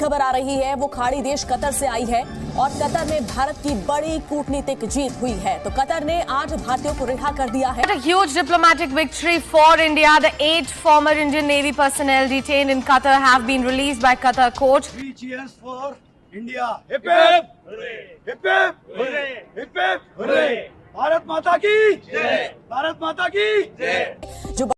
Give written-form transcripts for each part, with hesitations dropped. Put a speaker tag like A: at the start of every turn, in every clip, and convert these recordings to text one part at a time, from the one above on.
A: खबर आ रही है वो खाड़ी देश कतर से आई है और कतर में भारत की बड़ी कूटनीतिक जीत हुई है। तो कतर ने 8 भारतीयों को रिहा कर दिया है।
B: A huge diplomatic victory for India. The 8 former Indian Navy personnel detained in Qatar have been released by Qatar court.
C: Three cheers for India. Hip hip hooray! Hip hip hooray! Hip hip hooray! Bharat माता की जय! भारत माता की जय!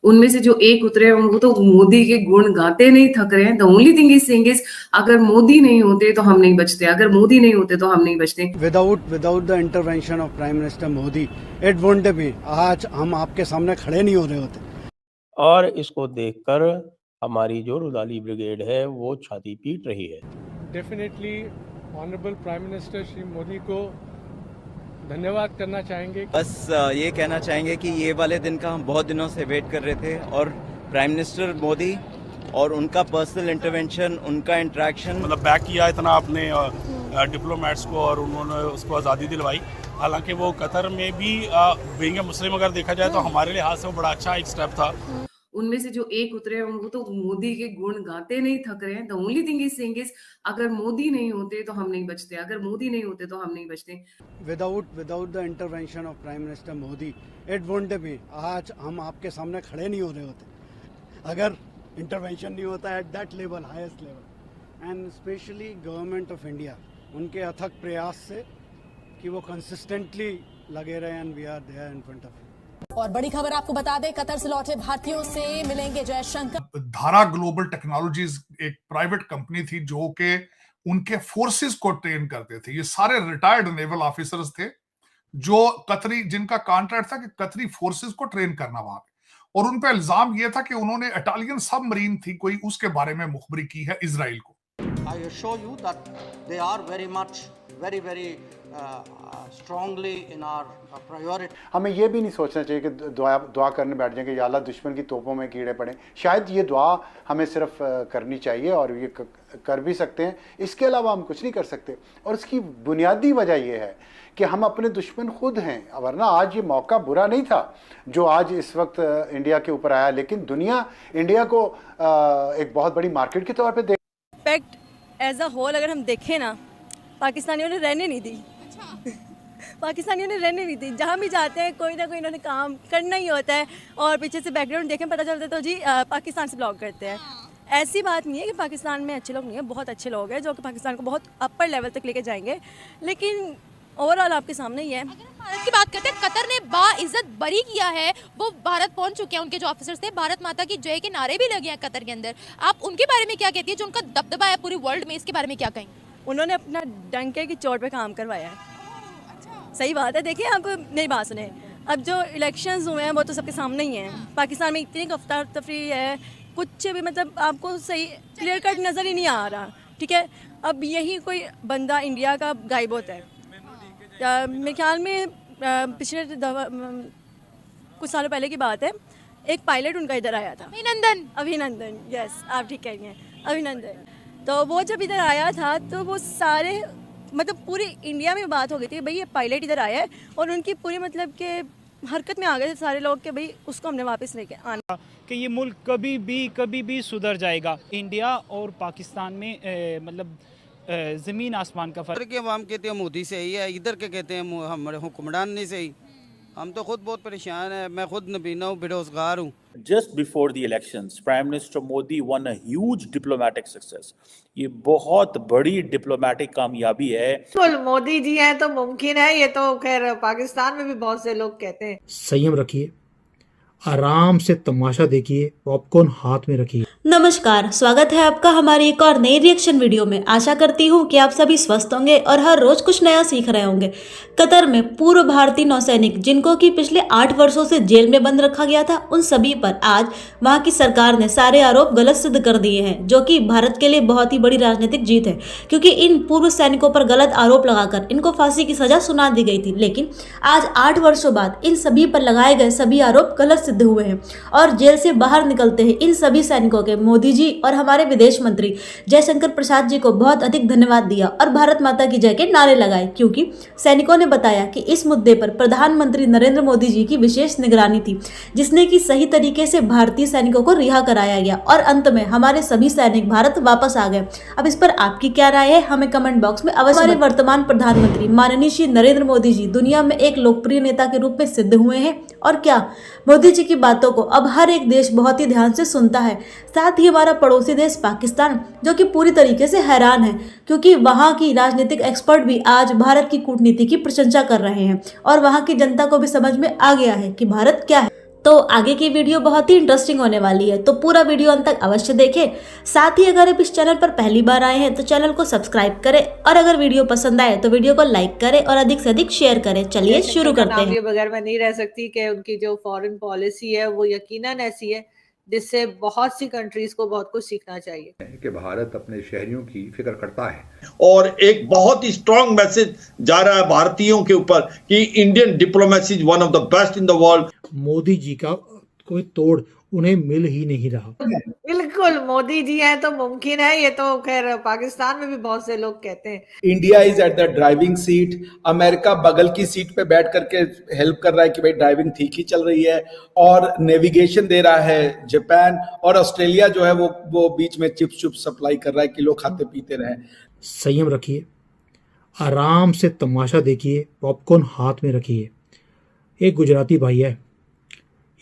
D: उनमें से जो एक उतरे वो तो मोदी के गुण गाते नहीं थक रहे हैं। The only thing is saying is अगर मोदी नहीं होते तो हम नहीं बचते, अगर मोदी नहीं होते तो हम नहीं बचते।
C: Without the intervention of Prime Minister Modi, it wouldn't be. आज हम आपके सामने खड़े नहीं हो रहे होते।
E: और इसको देखकर हमारी जो रुदाली ब्रिगेड है वो छाती पीट रही है।
F: Definitely honourable prime minister Shri Modi को धन्यवाद करना चाहेंगे।
G: बस ये कहना चाहेंगे कि ये वाले दिन का हम बहुत दिनों से वेट कर रहे थे और प्राइम मिनिस्टर मोदी और उनका पर्सनल इंटरवेंशन, उनका इंटरेक्शन
H: मतलब बैक किया इतना अपने डिप्लोमेट्स को और उन्होंने उसको आज़ादी दिलवाई। हालांकि वो कतर में भी बीइंग मुस्लिम अगर देखा जाए तो हमारे लिहाज से वो बड़ा अच्छा एक स्टेप था।
D: उनमें से जो एक उतरे वो तो मोदी के गुण गाते नहीं थक रहे हैं। The only thing is saying is अगर मोदी नहीं होते तो हम नहीं बचते, अगर मोदी नहीं होते तो हम नहीं बचते।
C: Without the intervention of Prime Minister Modi, it wouldn't be. आज हम आपके सामने खड़े नहीं हो रहे होते अगर इंटरवेंशन नहीं होता at that level, highest level. And specially government of India, उनके अथक प्रयास से कि वो कंसिस्टेंटली लगे रहे and we are there in front of.
A: और बड़ी खबर आपको बता दें, कतर से लौटे भारतीयों से मिलेंगे जयशंकर।
I: धारा ग्लोबल टेक्नोलॉजीज एक प्राइवेट कंपनी थी जो कि उनके फोर्सेस को ट्रेन करते थे। ये सारे रिटायर्ड नेवल ऑफिसर्स थे जो कतरी, जिनका कॉन्ट्रैक्ट था कि कतरी फोर्सेस को ट्रेन करना वहां पे। और उन पे इल्जाम यह था कि उन्होंने इटालियन सबमरीन थी कोई, उसके बारे में मुखबरी की है इजराइल को।
J: I assure you that they are very much, very strongly in our priority.
K: हमें ये भी नहीं सोचना चाहिए कि दुआ करने बैठ जाएंगे या अल्लाह दुश्मन की तोपों में कीड़े पड़े। शायद ये दुआ हमें सिर्फ करनी चाहिए और ये कर भी सकते हैं, इसके अलावा हम कुछ नहीं कर सकते। और इसकी बुनियादी वजह ये है कि हम अपने दुश्मन खुद हैं। वरना आज ये मौका बुरा नहीं था जो आज इस वक्त इंडिया के ऊपर आया, लेकिन दुनिया इंडिया को एक बहुत बड़ी मार्केट के तौर पर
L: एज अ होल अगर हम देखें ना, पाकिस्तानियों ने रहने नहीं दी। पाकिस्तानियों ने रहने नहीं दी। जहाँ भी जाते हैं कोई ना कोई इन्होंने काम करना ही होता है और पीछे से बैकग्राउंड देखें पता चलता है तो जी पाकिस्तान से ब्लॉग करते हैं। ऐसी बात नहीं है कि पाकिस्तान में अच्छे लोग नहीं हैं, बहुत अच्छे लोग हैं जो कि पाकिस्तान को बहुत अपर लेवल तक लेके जाएंगे। लेकिन ओवरऑल आपके सामने ही है।
M: अगर हम भारत की बात करते हैं, कतर ने बाइज्जत बरी किया है। वो भारत पहुंच चुके हैं, उनके जो ऑफिसर्स थे, भारत माता की जय के नारे भी लगे हैं कतर के अंदर। आप उनके बारे में क्या कहती है, जो उनका दबदबा है पूरे वर्ल्ड में, इसके बारे में क्या कहेंगे?
L: उन्होंने अपना डंके की चोट पे काम करवाया है। सही बात है। देखिए आप मेरी बात सुने, अब जो इलेक्शंस हुए हैं वो तो सबके सामने ही हैं। पाकिस्तान में इतनी अफरा तफरी है, कुछ भी मतलब आपको सही क्लियर कट नज़र ही नहीं आ रहा। ठीक है, अब यही कोई बंदा इंडिया का गायब होता है। मेरे ख्याल में पिछले कुछ सालों पहले की बात है, एक पायलट उनका इधर आया था, अभिनंदन, यस आप ठीक कह रही हैं, अभिनंदन। तो वो जब इधर आया था तो वो सारे मतलब पूरी इंडिया में बात हो गई थी भाई ये पायलट इधर आया है, और उनकी पूरी मतलब के हरकत में आ गए थे सारे लोग कि भाई उसको हमने वापस लेके आना,
N: कि ये मुल्क कभी भी सुधर जाएगा। इंडिया और पाकिस्तान में मतलब ज़मीन आसमान का फर्क।
J: के हम कहते हैं मोदी सही है, इधर के कहते हैं हमारे हुक्मरान नहीं सही। हम तो खुद बहुत परेशान हैं। मैं खुद नबीना हूँ, बेरोजगार हूँ।
E: Just before the elections, Prime Minister Modi won a huge diplomatic success. ये बहुत बड़ी डिप्लोमेटिक कामयाबी है।
O: मोदी जी हैं तो मुमकिन है, ये तो खैर पाकिस्तान में भी बहुत से लोग कहते हैं।
P: संयम रखिए, आराम से तमाशा देखिए, पॉपकॉर्न हाथ में रखिए।
Q: नमस्कार, स्वागत है आपका हमारी एक और नई रिएक्शन वीडियो में। आशा करती हूँ कि आप सभी स्वस्थ होंगे और हर रोज कुछ नया सीख रहे होंगे। कतर में पूर्व भारतीय नौसैनिक जिनको कि पिछले 8 वर्षों से जेल में बंद रखा गया था, उन सभी पर आज वहां की सरकार ने सारे आरोप गलत सिद्ध कर दिए हैं, जो कि भारत के लिए बहुत ही बड़ी राजनीतिक जीत है, क्योंकि इन पूर्व सैनिकों पर गलत आरोप लगाकर इनको फांसी की सजा सुना दी गई थी। लेकिन आज 8 वर्षों बाद इन सभी पर लगाए गए सभी आरोप गलत सिद्ध हुए हैं। और जेल से बाहर निकलते ही इन सभी सैनिकों के मोदी जी और हमारे विदेश मंत्री जयशंकर प्रसाद जी को बहुत अधिक धन्यवाद दिया और भारत माता की जय के नारे लगाए, क्योंकि सैनिकों ने बताया कि इस मुद्दे पर प्रधानमंत्री नरेंद्र मोदी जी की विशेष निगरानी थी, जिसने कि सही तरीके से भारतीय सैनिकों को रिहा कराया गया और अंत में हमारे सभी सैनिक भारत वापस आ गए। अब इस पर आपकी क्या राय है, हमें कमेंट बॉक्स में अवश्य। हमारे वर्तमान प्रधानमंत्री माननीय श्री नरेंद्र मोदी जी दुनिया में एक लोकप्रिय नेता के रूप में सिद्ध हुए हैं और क्या मोदी जी की बातों को अब हर एक देश बहुत ही ध्यान से सुनता है। साथ ही हमारा पड़ोसी देश पाकिस्तान, जो कि पूरी तरीके से हैरान है, क्योंकि वहां की राजनीतिक एक्सपर्ट भी आज भारत की कूटनीति की प्रशंसा कर रहे हैं और वहां की जनता को भी समझ में आ गया है कि भारत क्या है। तो आगे की वीडियो बहुत ही इंटरेस्टिंग होने वाली है, तो पूरा वीडियो अंत तक अवश्य देखें। साथ ही अगर आप इस चैनल पर पहली बार आए हैं तो चैनल को सब्सक्राइब करें और अगर वीडियो पसंद आए तो वीडियो को लाइक करें और अधिक से अधिक शेयर करें। चलिए शुरू करते हैं।
O: बगैर मैं नहीं रह सकती कि उनकी जो फॉरेन पॉलिसी है वो यकीनन ऐसी है जिससे बहुत सी कंट्रीज को बहुत कुछ सीखना चाहिए
R: कि भारत अपने शहरियों की फिक्र करता है
S: और एक बहुत ही स्ट्रांग मैसेज जा रहा है भारतीयों के ऊपर कि Indian diplomacy is one of the best in the world.
P: Modi ji का कोई तोड़ उन्हें मिल ही नहीं रहा।
O: बिल्कुल, मोदी जी हैं तो मुमकिन है, ये तो खैर पाकिस्तान में भी बहुत से लोग कहते हैं।
T: India is at the driving seat, America बगल की सीट पे बैठ करके हेल्प कर रहा है कि भाई ड्राइविंग ठीक ही चल रही है और नेविगेशन दे रहा है जापान, और ऑस्ट्रेलिया जो है वो बीच में चिप्स चुप्स सप्लाई कर रहा है कि लोग खाते पीते रहें।
P: संयम रखिए, आराम से तमाशा देखिए, पॉपकॉर्न हाथ में रखिए। एक गुजराती भाई है,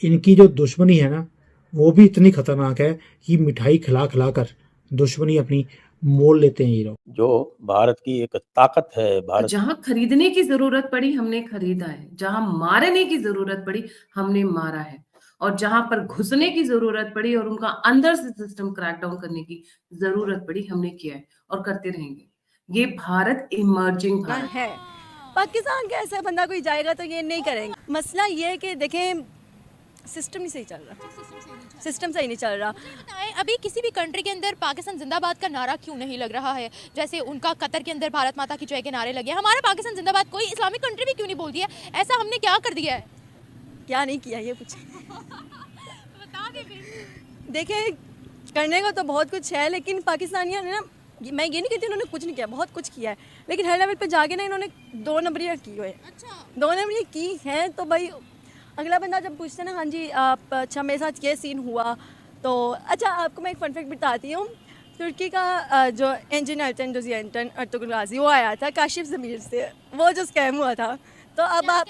P: इनकी जो दुश्मनी है ना वो भी इतनी खतरनाक है कि मिठाई खिला खिला कर दुश्मनी अपनी मोल लेते हैं ये लोग।
E: जो भारत की एक ताकत है, भारत
D: जहाँ खरीदने की जरूरत पड़ी हमने खरीदा है, जहाँ मारने की जरूरत पड़ी हमने मारा है, और जहां पर घुसने की जरूरत पड़ी और उनका अंदर से सिस्टम क्रैकडाउन करने की जरूरत पड़ी हमने किया है और करते रहेंगे। ये भारत इमर्जिंग भारत
L: है। पाकिस्तान का ऐसा बंदा कोई जाएगा तो ये नहीं करेंगे। मसला ये है कि देखें सिस्टम नहीं सही चल रहा, सिस्टम सही नहीं चल रहा।
M: बताएं अभी किसी भी कंट्री के अंदर पाकिस्तान जिंदाबाद का नारा क्यों नहीं लग रहा है? जैसे उनका कतर के अंदर भारत माता की जय के नारे लगे, हमारा पाकिस्तान जिंदाबाद कोई इस्लामिक कंट्री भी क्यों नहीं बोल दिया? ऐसा हमने क्या कर दिया है?
L: क्या नहीं किया ये पूछे
M: बता दे फिर।
L: देखें करने को तो बहुत कुछ है, लेकिन पाकिस्तानियों ने ना, मैं ये नहीं कहती उन्होंने कुछ नहीं किया, बहुत कुछ किया है, लेकिन हर लेवल पे जाके ना इन्होंने 2 नंबरियाँ की हुए।
M: अच्छा
L: 2 नंबरियाँ की हैं तो भाई अगला बंदा जब पूछते ना हाँ जी आप अच्छा मेरे साथ ये सीन हुआ तो अच्छा आपको मैं एक फन फैक्ट बताती हूँ। तुर्की का जो इंजन एल्टन जो एंटन अर्तुगरुल गाजी वो आया था काशिफ ज़मीर से, वो जो स्कैम हुआ था। तो अब आप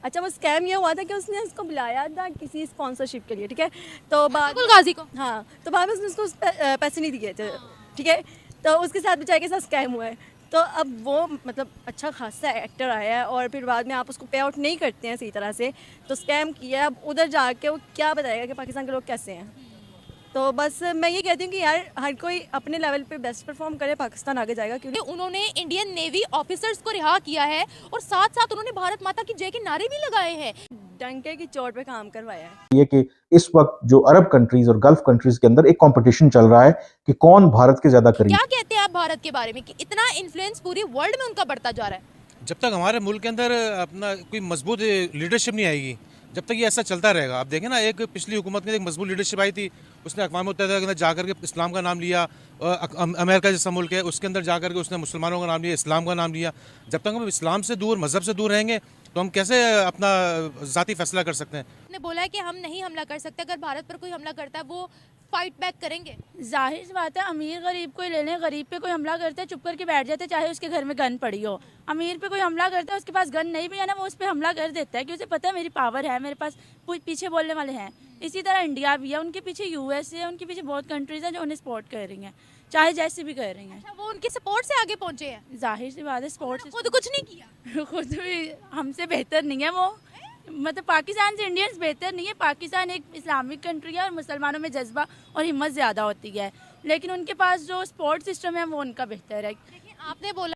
L: अच्छा वो स्कैम ये हुआ था कि उसने उसको बुलाया था किसी स्पॉन्सरशिप के लिए, ठीक है, तो
M: अर्तुगरुल गाजी को,
L: हाँ, तो बाद में उसने उसको पैसे नहीं दिए थे, ठीक है, तो उसके साथ बेचारे के साथ स्कैम हुआ है। तो अब वो मतलब अच्छा खासा एक्टर आया है और फिर बाद में आप उसको पे आउट नहीं करते हैं सही तरह से, तो स्कैम किया। अब उधर जाके वो क्या बताएगा कि पाकिस्तान के लोग कैसे हैं। तो बस मैं ये कहती हूँ कि यार हर कोई अपने लेवल पे बेस्ट परफॉर्म करे, पाकिस्तान आगे जाएगा। क्योंकि
M: उन्होंने इंडियन नेवी ऑफिसर्स को रिहा किया है और साथ साथ उन्होंने भारत माता की जय के नारे भी लगाए हैं।
L: डंके की चोट पे काम करवाया है।
U: ये कि इस वक्त जो अरब कंट्रीज और गल्फ कंट्रीज के अंदर एक कंपटीशन चल रहा है कि कौन भारत के ज्यादा करीब।
M: क्या कहते हैं आप भारत के बारे में कि इतना इन्फ्लुएंस पूरी वर्ल्ड में उनका बढ़ता जा रहा है?
V: जब तक हमारे मुल्क के अंदर अपना कोई मजबूत लीडरशिप नहीं आएगी, जब तक ये ऐसा चलता रहेगा। आप देखें ना, एक पिछली हुकूमत में एक मजबूत लीडरशिप आई थी, उसने अक़वाम मुत्तहिदा के अंदर जाकर के इस्लाम का नाम लिया, अमेरिका जैसा मुल्क है उसके अंदर जाकर के उसने मुसलमानों का नाम लिया, इस्लाम का नाम लिया। जब तक हम इस्लाम से दूर, मजहब से दूर रहेंगे तो हम कैसे अपना ज़ाती फैसला कर सकते हैं?
M: ने बोला है कि हम नहीं हमला कर सकते, अगर भारत पर कोई हमला करता है वो फाइट बैक करेंगे।
W: जाहिर सी बात है, अमीर गरीब को ले लें, गरीब पे कोई हमला करता है चुप करके बैठ जाते, चाहे उसके घर में गन पड़ी हो। अमीर पे कोई हमला करता है, उसके पास गन नहीं भी है ना, वो उस पर हमला कर देता है कि उसे पता है मेरी पावर है, मेरे पास पीछे बोलने वाले हैं। इसी तरह इंडिया भी है, उनके पीछे यूएस है, उनके पीछे बहुत कंट्रीज हैं जो उन्हें सपोर्ट कर रही हैं, चाहे जैसे भी कर रही हैं।
M: वो उनके सपोर्ट से आगे पहुंचे हैं।
W: जाहिर सी बात है, सपोर्ट से
M: खुद कुछ नहीं किया
W: खुद भी हमसे बेहतर नहीं है वो, मतलब पाकिस्तान से इंडियंस बेहतर नहीं है। पाकिस्तान एक इस्लामिक कंट्री है और मुसलमानों में जज्बा और हिम्मत ज़्यादा होती है, लेकिन उनके पास जो सपोर्ट सिस्टम है वो उनका बेहतर है।
M: आपने बोला